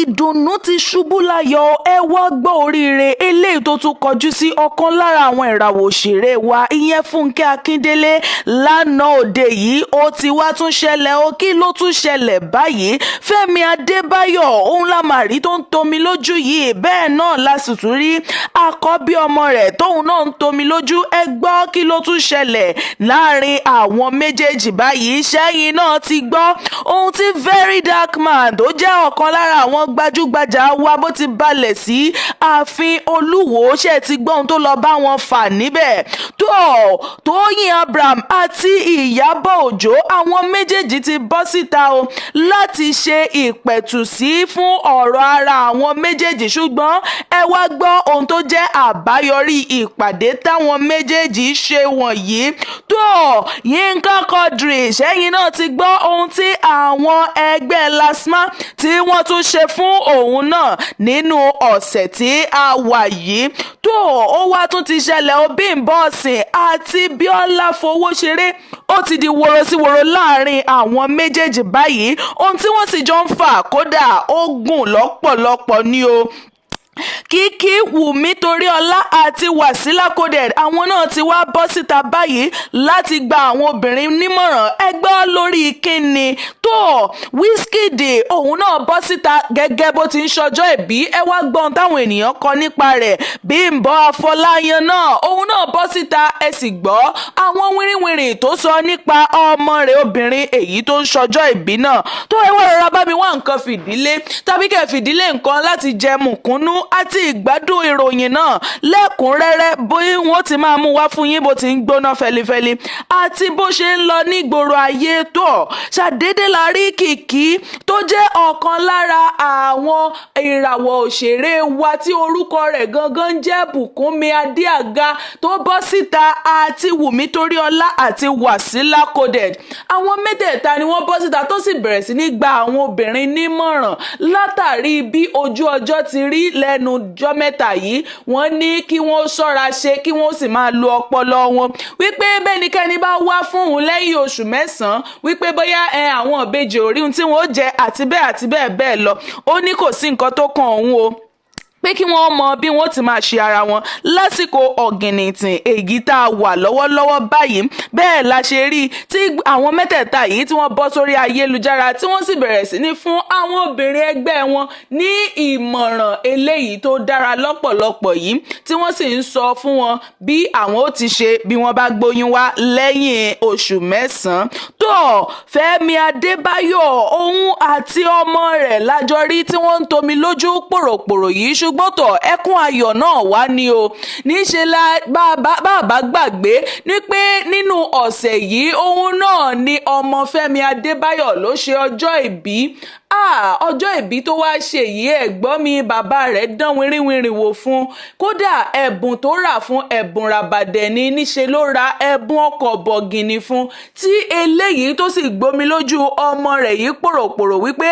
ìdùnnú ti ṣubú láyọ̀ ẹ wá gbọ́ oríire eléyìí tó tún kọjú sí ọ̀kan lára àwọn ìràwọ̀ òṣèré wa ìyẹn Funke Akindele lánàá òde yìí ó ti wá tún ṣẹlẹ̀ ó kí ló tún ṣẹlẹ̀ báyìí Fẹ́mi Adébáyọ̀ òun la mà rí tó ń tomi lójú yìí bẹ́ẹ̀ náà la sì tún rí àkọ́bí ọmọ rẹ̀ tóun náà ń tomi lójú ẹ gbọ́ kí ló tún ṣẹlẹ̀ láàrin àwọn méjèèjì báyìí ṣẹ́yìn náà ti gbọ́ ohun tí very dark man tó jẹ́ ọ̀kan lára àwọn gbajúgbajà wa bó ti balẹ̀ sí ààfin Olúwo ṣe ti gbọ́ ohun tó lọ bá wọn fà níbẹ̀ Tóyìn Abraham àti Ìyábọ̀ Òjó àwọn méjèèjì ti bọ́ síta o láti ṣe ìpẹ̀tùsí fún ọ̀rọ̀ ara àwọn méjèèjì ṣùgbọ́n ẹ wá gbọ́ ohun tó jẹ́ àbáyọrí ìpàdé táwọn méjèèjì ṣe wọ̀nyí Yínká Quadri ṣẹ́yìn náà ti gbọ́ ohun tí àwọn ẹgbẹ́ LASTMA tí wọ́n tún ṣe fún òun náà nínú ọ̀sẹ̀ tí a wà yìí ó wá tún ti ṣẹlẹ̀ Bímbọ́ Ọ̀sìn àti Bíọ́lá Fowóṣeré ó ti di woro sí woro láàrin àwọn méjèèjì báyìí ohun tí wọ́n sì jọ ń fà kódà ó gùn lọ́pọ̀lọpọ̀ ni o Kìkì Wùmí Toríọlá àti Wàsílà Coded àwọn náà ti wá bọ́ síta báyìí láti gba àwọn obìnrin nímọ̀ràn ẹgbẹ́ lórí kíni Wizkid òun náà bọ́ síta gẹ́gẹ́ bó ti ń ṣọjọ́ ìbí ẹ wá gbọ́n táwọn ènìyàn kọ nípa rẹ̀ Bímbọ́ Afọláyan náà òun náà bọ́ síta ẹ sì gbọ́ àwọn wìrìwìrì tó sọ nípa ọmọ rẹ̀ obìnrin èyí tó ń ṣọjọ́ ìbí náà ẹ wá rọra bá mi wá nǹkan fìdílé tàbí kẹ́ fìdílé nǹkan láti jẹ mùkúnnú àti ìgbádùn ìròyìn náà lẹ́kùnrẹ́rẹ́ bóyá wọ́n ti máa mú wá fún yín bó ti ń gbóná fẹlifẹli àti bó ṣe ń lọ nígboro ayé ṣàdédé la rí Kìkì tó jẹ́ ọ̀kan lára àwọn ìràwọ̀ òṣèré wa tí orúkọ rẹ̀ gangan jẹ́ Bùkúnmi Adéàga tó bọ́ síta àti Wùmí Toríọlá àti Wàsílà Coded àwọn mẹ́tẹ̀ẹ̀ta ni wọ́n bọ́ síta tó sì bẹ̀rẹ̀ sí ní gba àwọn obìnrin nímọ̀ràn látàrí bí ojú ọjọ́ ti rí lẹ́nu ọjọ́ mẹ́ta yìí wọ́n ní kí wọ́n ṣọ́ra ṣe kí wọ́n sì máa lo ọpọlọ wọn wípé bẹ́nikẹ́ni bá wá fún òun lẹ́yìn oṣù mẹ́sàn-án wípé bóyá àwọn ìbejì ò rí ohun tí wọ́n ó jẹ àti bẹ́ẹ̀ bẹ́ẹ̀ lọ ó ní kò sí nǹkan tó kàn òun o pé kí wọ́n mọ bí wọ́n ti máa ṣe ara wọn lásìkò ọ̀gìnìntìn èyí tá a wà lọ́wọ́lọ́wọ́ báyìí bẹ́ẹ̀ la ṣe rí tí àwọn mẹ́tẹ̀ẹ̀ta yìí tí wọ́n bọ́ sórí ayélujára tí wọ́n sì bẹ̀rẹ̀ sí ní fún àwọn obìnrin ẹgbẹ́ wọn ní ìmọ̀ràn eléyìí tó dára lọ́pọ̀lọpọ̀ yìí tí wọ́n sì ń sọ fún wọn bí àwọn ó ti ṣe bí wọ́n bá gbóyún wá lẹ́yìn oṣù mẹ́sàn-án Fẹ́mi Adébáyọ̀ òun àti ọmọ rẹ̀ lájọ rí tí wọ́n ń tomi lójú pòròpòrò yìí ṣùgbọ́n ẹkún ayọ̀ náà wá ní o níṣẹ́ la bàbá gbàgbé ní pé nínú ọ̀sẹ̀ yìí òun náà ni ọmọ Fẹ́mi Adébáyọ̀ ló ṣe ọjọ́ ìbí ọjọ́ ìbí tó wá ṣe yìí ẹ̀gbọ́n mi bàbá rẹ̀ dán wìrìwìrì wò fún kódà ẹ̀bùn tó rà fún ẹ̀bùn ràbàdẹ̀ ni níṣe ló ra ẹ̀bùn ọkọ̀ bọ̀gìnì fún tí eléyìí tó sì gbomi lójú ọmọ rẹ̀ yìí pòròpòrò wípé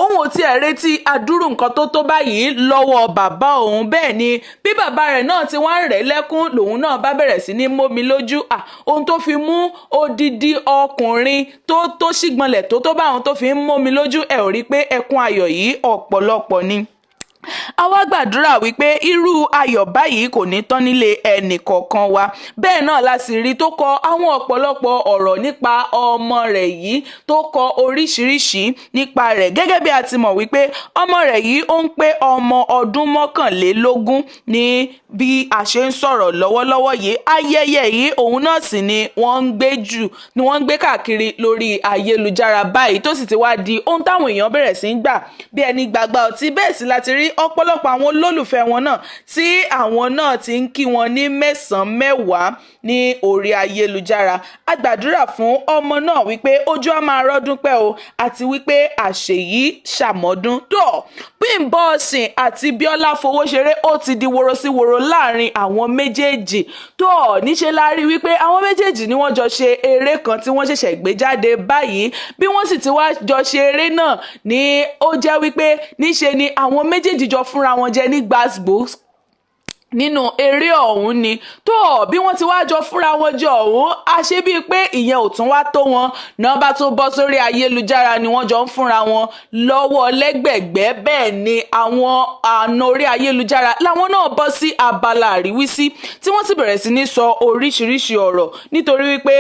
òun ò tiẹ̀ retí adúrú nǹkan tó báyìí lọ́wọ́ bàbá òun bẹ́ẹ̀ ni bí bàbá rẹ̀ náà ti wá ń rẹ̀ lẹ́kún lòun náà bá bẹ̀rẹ̀ sí ní mómi lójú ohun tó fi mú odidi ọkùnrin tó ṣìgbọnlẹ̀ tó bá àwọn tó fi ń mómi lójú ò rí pé ẹkún ayọ̀ yìí ọ̀pọ̀lọpọ̀ ni a wá gbàdúrà wípé irú ayọ̀ báyìí kò ní tán nílé ẹnì kọ̀ọ̀kan wa bẹ́ẹ̀ náà la sì rí tó kọ àwọn ọ̀pọ̀lọpọ̀ ọ̀rọ̀ nípa ọmọ rẹ̀ yìí tó kọ oríṣiríṣi nípa rẹ̀ gẹ́gẹ́ bí a ti mọ̀ wípé ọmọ rẹ̀ yìí ó ń pé ọmọ ọdún 21 ní bí a ṣe ń sọ̀rọ̀ lọ́wọ́lọ́wọ́ yìí ayẹyẹ yìí òun náà sì ni wọ́n ń gbé káàkiri lórí ayélujára báyìí tó sì ti wá di ohun táwọn èèyàn bẹ̀rẹ̀ sí ń gbà bí ẹni gbàgbà ọtí bẹ́ẹ̀ sì láti rí ọ̀pọ̀lọpọ̀ àwọn olólùfẹ́ wọn náà tí àwọn náà ti ń kí wọn ní mẹ́sàn-án mẹ́wàá ní orí ayélujára a gbàdúrà fún ọmọ náà wípé ojú á máa rọ́dún pẹ́ o àti wípé àṣeyí ṣàmọ́dún Bímbọ́ Ọ̀sìn àti Bíọ́lá Fowóṣeré ó ti di woro sí woro láàrin àwọn méjèèjì níṣẹ́ la rí wípé àwọn méjèèjì ni wọ́n jọ ṣe eré kan tí wọ́n ṣẹ̀ṣẹ̀ gbé jáde báyìí bí wọ́n sì ti wá jọ ṣe eré náà ni ó jẹ́ wípé níṣe ni àwọn méjèèjì jọ fúnra wọn jẹ ní gbàgbó nínú eré ọ̀hún ni tó bí wọ́n ti wá jọ fúnra wọn jọ ọ̀hún a ṣe bíi pé ìyẹn ò tún wá tó wọn náà bá tún bọ́ sórí ayélujára ni wọ́n jọ ń fúnra wọn lọ́wọ́ lẹ́gbẹ̀gbẹ́ bẹ́ẹ̀ ni àwọn àna orí ayélujára làwọn náà bọ́ sí abala àríwísí tí wọ́n sì bẹ̀rẹ̀ sí ní sọ oríṣiríṣi ọ̀rọ̀ nítorí wípé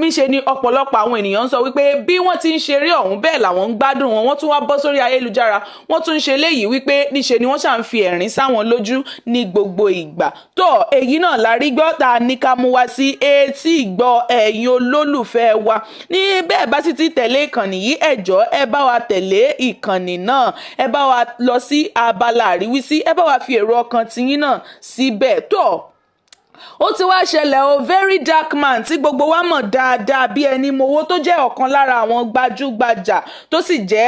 níṣe ni ọ̀pọ̀lọpọ̀ àwọn ènìyàn ń sọ wípé bí wọ́n ti ń ṣeré ọ̀hún bẹ́ẹ̀ làwọn ń gbádùn wọn wọ́n tún wá bọ́ sórí ayélujára wọ́n tún ń ṣe léyìí wípé níṣe ni wọ́n ṣà ń fi ẹ̀rín sáwọn lójú ní gbogbo ìgbà tó èyí náà la rí gbọ́ tá a ní ká mú wá sí etí ìgbọ́ ẹ̀yin olólùfẹ́ wa ní bẹ́ẹ̀ bá sì ti tẹ̀lé ìkànnì yìí ẹ jọ̀ọ́ ẹ bá wa tẹ̀lé ìkànnì náà ẹ bá wa lọ sí abala àríwísí ẹ bá wa fi èrò ọkàn tiyín náà síbẹ̀ tó ó ti wá ṣẹlẹ̀ o very dark man tí gbogbo wa mọ̀ dáadáa bí ẹni mowó tó jẹ́ ọ̀kan lára àwọn gbajúgbajà tó sì jẹ́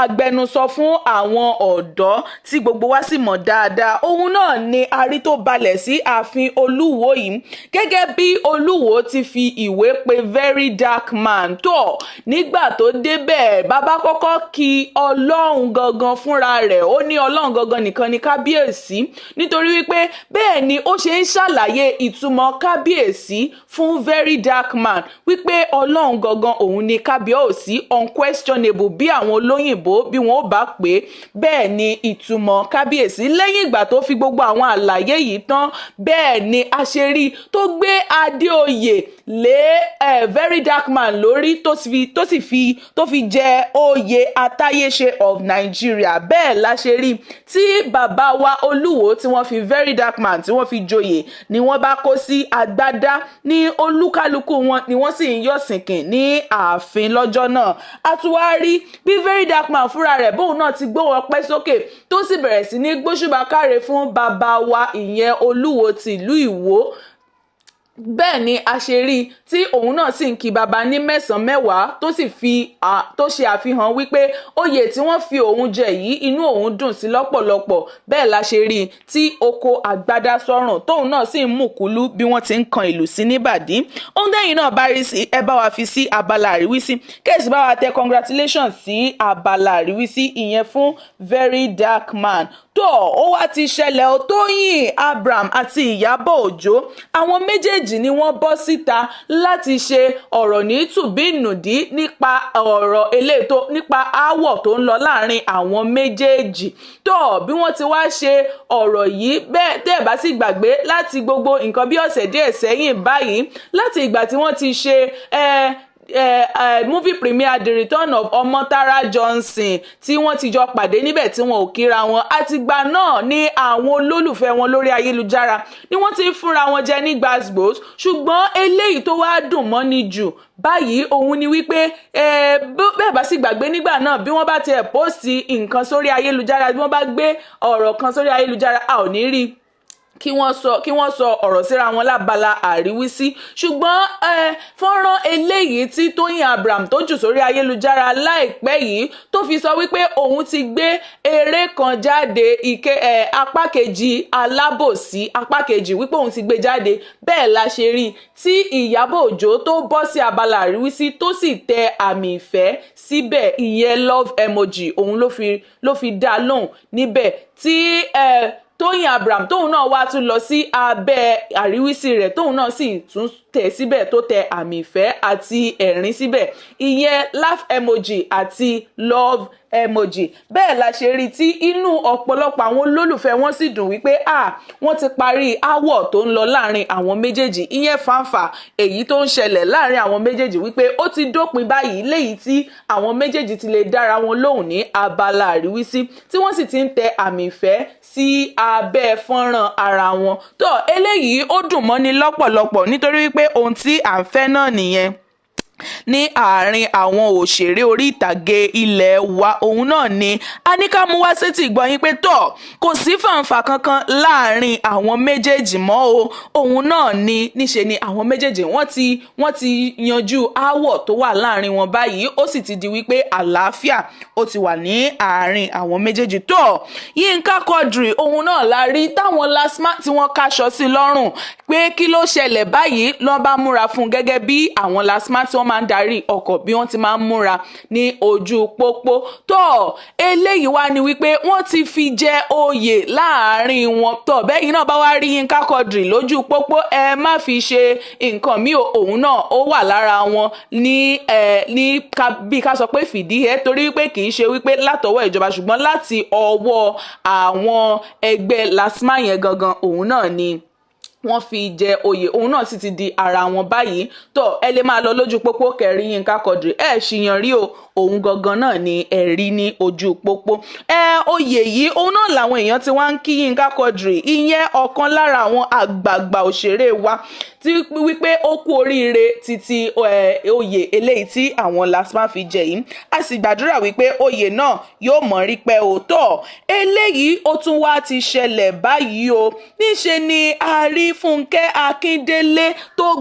agbẹnusọ fún àwọn ọ̀dọ́ tí gbogbo wa sì mọ̀ dáadáa òun náà ni arí tó balẹ̀ sí ààfin olúwo yìí gẹ́gẹ́ bí olúwo ti fi ìwé pe very dark man tó nígbà tó débẹ̀ bàbá kọ́kọ́ kí ọlọ́run gangan fúnra rẹ̀ ó ní ọlọ́run gangan nìkan ni kábíyèsí nítorí wípé bẹ́ẹ̀ ni ó ṣe ń ṣàlàyé ìtumọ̀ kábíyèsí fún very dark man wípé ọlọ́run gangan òun ni kábíyèsí unquestionable bí àwọn olóyìnbó bí wọ́n ó bá pè é bẹ́ẹ̀ ni ìtumọ̀ kábíyèsí lẹ́yìn ìgbà tó fi gbogbo àwọn àlàyé yìí tán bẹ́ẹ̀ ni àṣírí tó gbé adé oyè lé very dark man lórí tó fi jẹ oyè atáyéṣe of Nigeria bẹ́ẹ̀ láṣírí tí bàbá wa olúwo tí wọ́n fi very dark man tí wọ́n fi joyè ni wọ́n bá kó sí agbádá ní olúkálukú wọn ni wọ́n sì ń yọ̀ sìnkìn ní ààfin lọ́jọ́ náà a tún wá rí bí very dark man fúnra rẹ̀ bóun náà ti gbóhùn ọpẹ́ sókè tó sì bẹ̀rẹ̀ sí ní gbóṣùbà káre fún bàbá wa ìyẹn olúwo tìlú Ìwó bẹ́ẹ̀ ni a ṣe rí tí òun náà sì ń kí baba ní mẹ́sàn-án mẹ́wàá tó ṣe àfihàn wípé oyè tí wọ́n fi òun jẹ yìí inú òun dùn sí lọ́pọ̀lọpọ̀ bẹ́ẹ̀ la ṣe rí tí oko àgbádá sọ́rùn tóun náà sì ń mùkúlú bí wọ́n ti ń kan ìlú sí níbàdí ohun tẹ́yìn náà bá rí sí ẹ bá wa fi sí abala àríwísí kẹ́sì bá wa tẹ congratulations sí abala àríwísí ìyẹn fún very dark man tó ó wá ti ṣẹlẹ̀ ó Tóyìn Abraham àti Ìyábọ̀ Òjó àwọn méjèèjì ni wọ́n bọ́ síta láti ṣe ọ̀rọ̀ ní tùbínùdí nípa ọ̀rọ̀ eléètò nípa aáwọ̀ tó ń lọ láàrin àwọn méjèèjì tó bí wọ́n ti wá ṣe ọ̀rọ̀ yìí bẹ́ẹ̀ tẹ́ ẹ̀ bá sì gbàgbé láti gbogbo nǹkan bí ọ̀sẹ̀ díẹ̀ sẹ́yìn báyìí láti ìgbà tí wọ́n ti ṣe movie premiere The Return of Omotara Johnson tí wọ́n ti jọ pàdé níbẹ̀ tí wọn ò kíra wọn àtìgbà náà ni àwọn olólùfẹ́ wọn lórí ayélujára ni wọ́n ti ń fúnra wọn jẹ ní gbàsgbòs ṣùgbọ́n eléyìí tó wá dùn mọ́ni jù báyìí òun ni wípé bẹ́ẹ̀ bá sì gbàgbé nígbà náà bí wọ́n bá tiẹ̀ pósìtì nǹkan sórí ayélujára bí wọ́n bá gbé ọ̀rọ̀ kan sórí ayélujára a ò ní rí kí wọ́n sọ ọ̀rọ̀ síra wọn lábala àríwísí ṣùgbọ́n fọ́nrán eléyìí tí Tóyìn Abraham tó jù sórí ayélujára láìpẹ́ yìí tó fi sọ wípé òun ti gbé eré kan jáde apá kejì alábòsí apá kejì wípé òun ti gbé jáde bẹ́ẹ̀ la ṣe rí tí Ìyábọ̀ Òjó tó bọ́ sí abala àríwísí tó sì tẹ àmì ìfẹ́ síbẹ̀ ìyẹn love emoji òun ló fi dá lóhùn níbẹ̀ tí Tóyìn Abraham tóun náà wá tún lọ sí abẹ́ àríwísí rẹ̀ tóun náà sì tún tẹ̀ síbẹ̀ tó tẹ àmì ìfẹ́ àti ẹ̀rín síbẹ̀ ìyẹn laugh emoji àti love emoji bẹ́ẹ̀ la ṣe rí tí inú ọ̀pọ̀lọpọ̀ àwọn olólùfẹ́ wọn sì dùn wípé wọ́n ti parí aáwọ̀ tó ń lọ láàrin àwọn méjèèjì ìyẹn fàǹfà èyí tó ń ṣẹlẹ̀ láàrin àwọn méjèèjì wípé ó ti dópin báyìí léyìí tí àwọn méjèèjì ti lè dára wọn lóhùn ní abala àríwísí tí wọ́n sì ti ń tẹ àmì ìfẹ́ sí abẹ́ fọ́nrán ara wọn tó eléyìí ó dùn mọ́ni lọ́pọ̀lọpọ̀ nítorí wípé ohun tí à ń fẹ́ náà nìyẹn ní àárín àwọn òṣèré orí ìtàgé ilẹ̀ wa òun náà ni a ní ká mú wá sétí ìgbọ̀nyín pé tọ̀ kò sí fàǹfà kankan láàárín àwọn méjèèjì mọ́ o òun náà ni níṣe ni àwọn méjèèjì wọ́n ti yanjú aáwọ̀ tó wà láàárín wọn báyìí ó sì ti di wípé àlàáfíà ó ti wà ní àárín àwọn méjèèjì tó Yínká Quadri òun náà la rí táwọn lasma tí wọ́n káṣọ sí lọ́rùn pé kí ló ṣẹlẹ̀ báyìí lọ́n bá múra fún gẹ́gẹ́ bí àwọn lasma tí wọ́n máa ń darí ọkọ̀ bí wọ́n ti máa ń múra ní ojú pópó. tó eléyìí wá ni wípé wọ́n ti fi jẹ oyè láàrin wọn. tó bẹ́yìn náà bá wá rí Yínká Quadri lójú pópó ẹ má fi ṣe nǹkan míì, òun náà ó wà lára wọn ní bí ká sọ pé fìdí ẹ, torí wípé kì í ṣe wípé látọwọ́ ìjọba ṣùgbọ́n láti ọwọ́ àwọn ẹgbẹ́ LASTMA yẹn gangan, òun náà ni wọ́n fi jẹ oyè, òun náà sì ti di ara wọn báyìí. tó ẹ lè máa lọ lójú pópó kẹrí Yínká Quadri ẹ ṣìyàn rí o, òun gangan náà ni ẹ̀rí ní ojú pópó. oyè yìí òun náà làwọn èèyàn ti wá ń kí Yínká Quadri, ìyẹn ọ̀kan lára àwọn àgbààgbà òṣèré wa tí wípé ó kú oríire títí oyè eléyìí tí àwọn LASTMA fi jẹ yìí. a sì gbàdúrà wípé oyè náà yóò mọ̀ rí pẹ́ òótọ́. eléyìí ó tún wá ti ṣẹlẹ̀ báyìí o, níṣe ni a rí Funke Akindele tó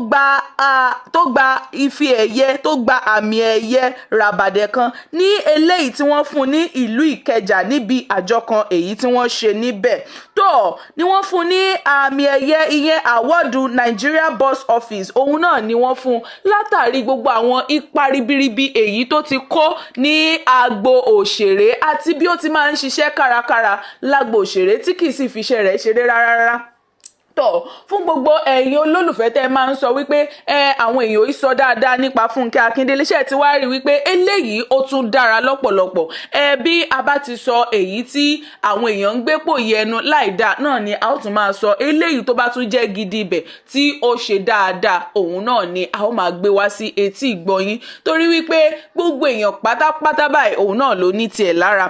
gba ife ẹ̀yẹ, tó gba àmì ẹ̀yẹ ràbàdẹ̀ kan ní eléyìí tí wọ́n fún ní ìlú Ìkẹjà níbi àjọ kan èyí tí wọ́n ṣe níbẹ̀. tó ni wọ́n fún ní àmì ẹ̀yẹ ìyẹn àwọ́dù Nigeria Box Office, òun náà ni wọ́n fún látàrí gbogbo àwọn ipa ribiribi èyí tó ti kó ní agbo òṣèré àti bí ó ti máa ń ṣiṣẹ́ kárakára lágbo òṣèré tí kì í sì fi iṣẹ́ rẹ̀ ṣeré rárá. fún gbogbo ẹ̀yin olólùfẹ́ tẹ́ máa ń sọ wípé àwọn èèyàn yìí sọ dáadáa nípa Funke Akindele, ṣe ti wá rí wípé eléyìí ó tún dára lọ́pọ̀lọpọ̀. bí a bá ti sọ èyí tí àwọn èèyàn ń gbépò yẹnu láìdáa náà ni a ó tún máa sọ eléyìí tó bá tún jẹ́ gidi ibẹ̀ tí ó ṣe dáadáa, òun náà ni a ó máa gbé wá sí etí ìgbọ̀yín, torí wípé gbogbo èèyàn pátápátá báyìí òun náà ló ní tiẹ̀ lára.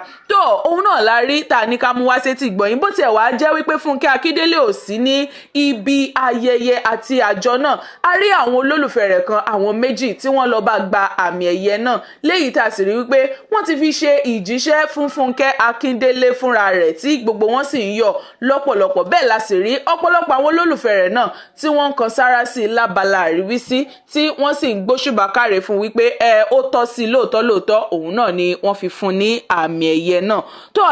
òun náà la rí ta ní ká mú wá sí etí ìgbọ̀yín, bó tiẹ̀ wá jẹ́ wípé Funke Akindele ò sí ní ibi ayẹyẹ àti àjọ náà. a rí àwọn olólùfẹ́ rẹ̀ kan, àwọn méjì tí wọ́n lọ bá gba àmì ẹ̀yẹ náà, léyìí tá a sì rí wípé wọ́n ti fi ṣe ìjíṣẹ́ fún Funke Akindele fúnra rẹ̀ tí gbogbo wọn sì ń yọ̀ lọ́pọ̀lọpọ̀. bẹ́ẹ̀ la sì rí ọ̀pọ̀lọpọ̀ àwọn olólùfẹ́ rẹ̀ náà tí wọ́n ń kan sára sí i lábala àríwísí, tí wọ́n sì ń gbóṣùbà káre fún wípé ó tọ́ sí i lóòótọ́ òun náà ni wọ́n fi fún ní àmì ẹ̀yẹ náà.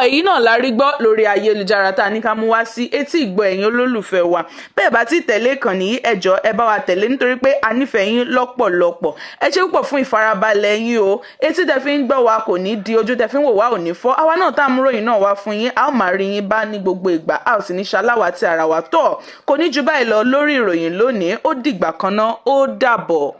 èyí náà la rí gbọ́ lórí ayélujára tá a ní ká mú wá sí etí ìgbọ́ ẹ̀yin olólùfẹ́ wa. bẹ́ẹ̀ bá ti tẹ̀lé ìkànnì yìí ẹ jọ̀ọ́ ẹ bá wa tẹ̀lé, nítorí pé a nífẹ̀ẹ́ yín lọ́pọ̀lọpọ̀. ẹ ṣé púpọ̀ fún ìfarabalẹ̀ yín o. etí tẹ́ fi ń gbọ́ wa kò ní di, ojú tẹ́ fi ń wò wá ò ní fọ́. àwa náà tá a mú ròyìn náà wá fún yín, a ó máa rí yín bá ní gbogbo ìgbà, a ò sì ní ṣaláwá tí ara wa. kò ní ju báyìí lọ lórí ìròyìn lónìí. ó dìgbà kan náà, ó dàbọ̀.